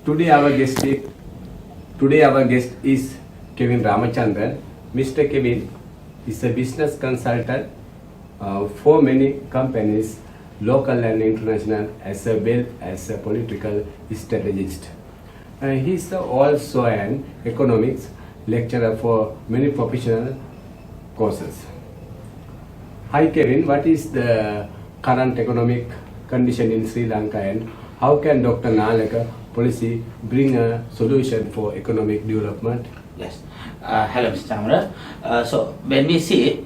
Today our guest is, today our guest is Kevin Ramachandran. Mr. Kevin is a business consultant for many companies, local and international, as well as a political strategist. He is also an economics lecturer for many professional courses. Hi Kevin, what is the current economic condition in Sri Lanka and how can Dr. Nalaka policy bring a solution for economic development? Yes. Hello, Mr. Amra. So, when we see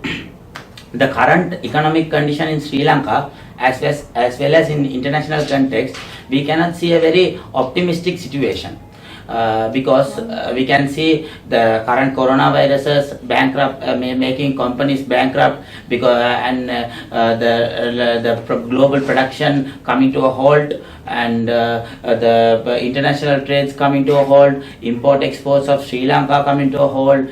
the current economic condition in Sri Lanka as well as in international context, we cannot see a very optimistic situation. Because we can see the current coronaviruses bankrupt, making companies bankrupt, because the global production coming to a halt, and the international trades coming to a halt, import exports of Sri Lanka coming to a halt,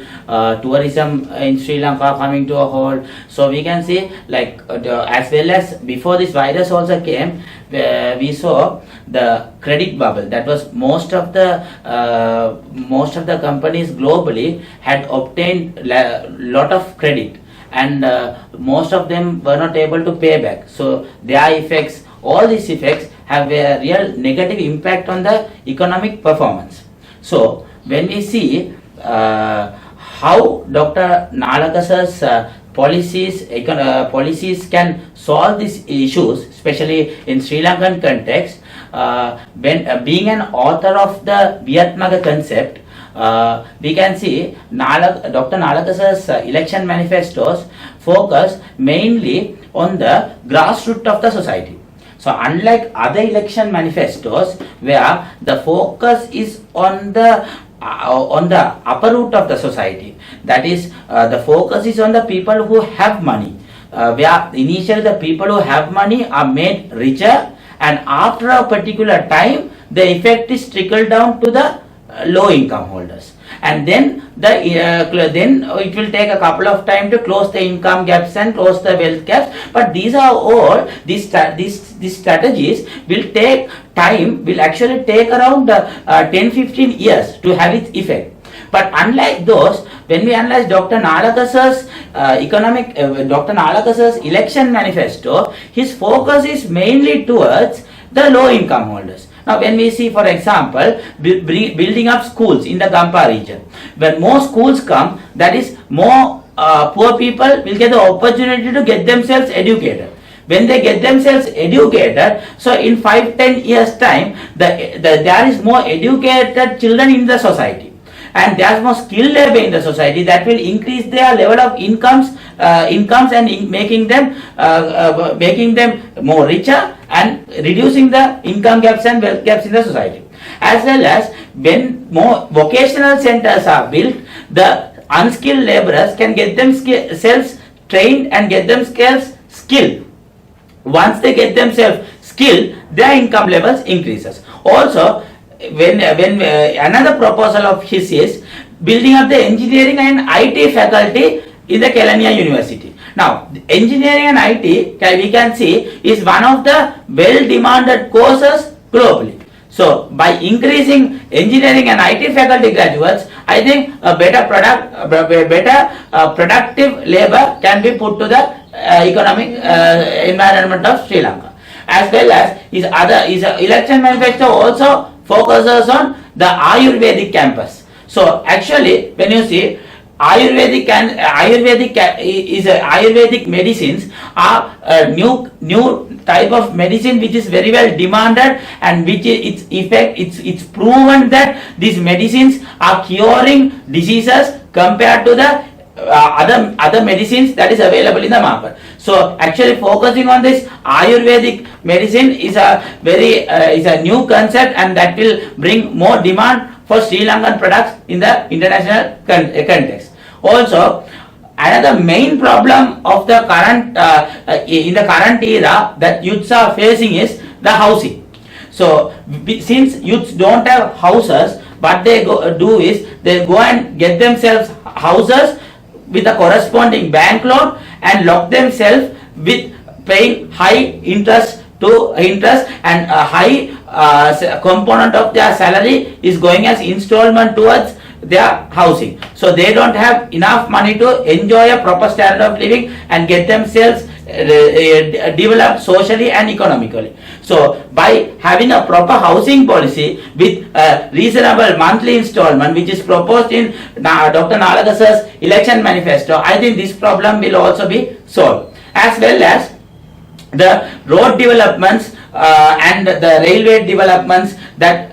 tourism in Sri Lanka coming to a halt. So we can see, like as well as before this virus also came, we saw the credit bubble. That was most of the companies globally had obtained lot of credit, and most of them were not able to pay back. So their effects, all these effects have a real negative impact on the economic performance. So when we see how Dr. Nalaka's policies can solve these issues, especially in Sri Lankan context, when being an author of the Vietnaga concept, we can see Dr. Nalaka's election manifestos focus mainly on the grassroots of the society. So unlike other election manifestos where the focus is on the upper root of the society, that is the focus is on the people who have money, where initially the people who have money are made richer, and after a particular time the effect is trickled down to the low income holders, and then then it will take a couple of time to close the income gaps and close the wealth gaps. But these are all these strategies will take time, will actually take around 10-15 years to have its effect. But unlike those, when we analyze Dr. Nalaka's Dr. Nalaka's election manifesto, his focus is mainly towards the low income holders. Now when we see, for example, building up schools in the Gampa region, when more schools come, that is more poor people will get the opportunity to get themselves educated. When they get themselves educated, so in 5-10 years time, there is more educated children in the society, and there is more skilled labor in the society that will increase their level of incomes and making them more richer and reducing the income gaps and wealth gaps in the society. As well as when more vocational centers are built, the unskilled laborers can get themselves trained and get themselves skilled. Once they get themselves skilled, their income levels increases. Also, when another proposal of his is building up the engineering and IT faculty in the Kelaniya University. Now, engineering and IT, we can see, is one of the well-demanded courses globally. So, by increasing engineering and IT faculty graduates, I think a better productive labor can be put to the economic environment of Sri Lanka. As well as his election manifesto also focuses on the Ayurvedic campus. So, actually, when you see Ayurvedic medicines are a new type of medicine which is very well demanded, and which it's proven that these medicines are curing diseases compared to the other medicines that is available in the market. So actually focusing on this Ayurvedic medicine is a new concept, and that will bring more demand for Sri Lankan products in the international context. Also, another main problem of the current in the current era that youths are facing is the housing. So since youths don't have houses, what they do is they go and get themselves houses with a corresponding bank loan and lock themselves with paying high interest and high component of their salary is going as installment towards their housing. So they don't have enough money to enjoy a proper standard of living and get themselves developed socially and economically. So by having a proper housing policy with a reasonable monthly installment, which is proposed in Dr. Nalaka's election manifesto, I think this problem will also be solved. As well as the road developments and the railway developments that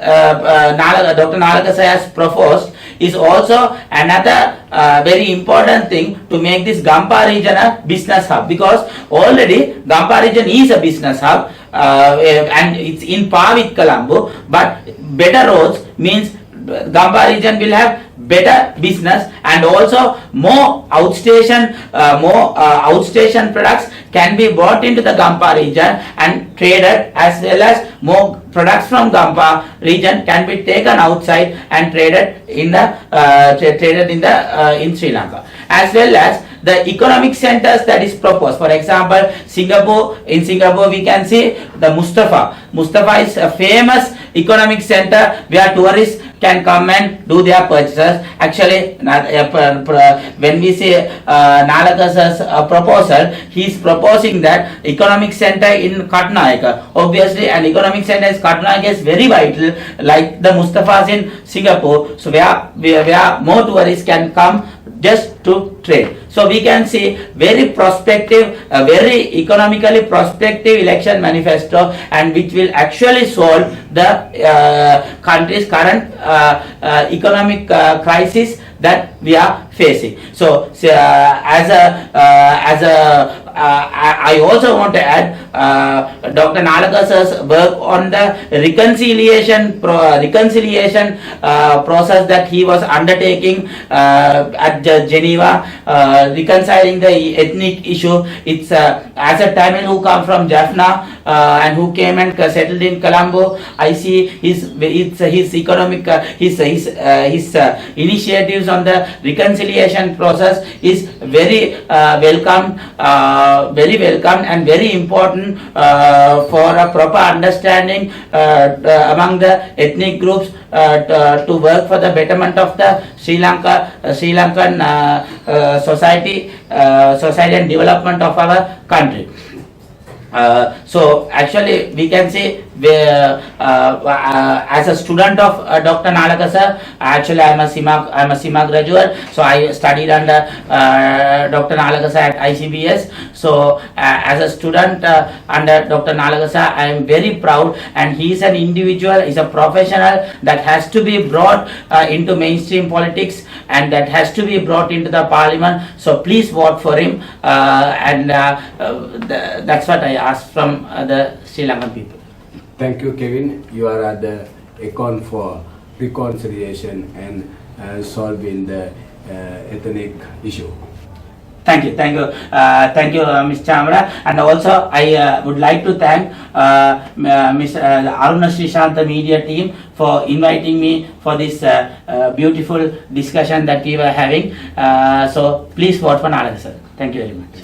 Dr. Nalaka has proposed is also another very important thing to make this Gampa region a business hub, because already Gampa region is a business hub and it's in par with Colombo, but better roads means Gampa region will have better business, and also more outstation products can be brought into the Gampa region and traded, as well as more products from Gampa region can be taken outside and traded in Sri Lanka, as well as the economic centers that is proposed. For example, in Singapore we can see the Mustafa is a famous economic center where tourists can come and do their purchases. Actually, when we say Nalaka's proposal, he is proposing that economic center in Katnayaka. Obviously, an economic center in Katnayaka is very vital, like the Mustafas in Singapore. So where more tourists can come just to trade. So we can see very prospective, very economically prospective election manifesto, and which will actually solve the country's current economic crisis that we are facing. So I also want to add Dr. Nalaka's work on the reconciliation process that he was undertaking at Geneva, reconciling the ethnic issue. It's as a Tamil who come from Jaffna and who came and settled in Colombo. I see his economic his initiatives on the reconciliation process is very welcome and very important for a proper understanding among the ethnic groups to work for the betterment of the Sri Lankan society and development of our country. So actually we can say as a student of Dr. Nalaka sir, actually I am a SEMA graduate, so I studied under Dr. Nalaka sir at ICBS. So as a student under Dr. Nalaka sir, I am very proud, and he is an individual, he is a professional that has to be brought into mainstream politics, and that has to be brought into the parliament. So please vote for him, and that's what I ask from the Sri Lankan people. Thank you, Kevin. You are the icon for reconciliation and solving the ethnic issue. Thank you, Ms. Chamra, and also I would like to thank Ms. Aruna Srishanta media team for inviting me for this beautiful discussion that we were having. So please vote for Nalaka sir. Thank you very much.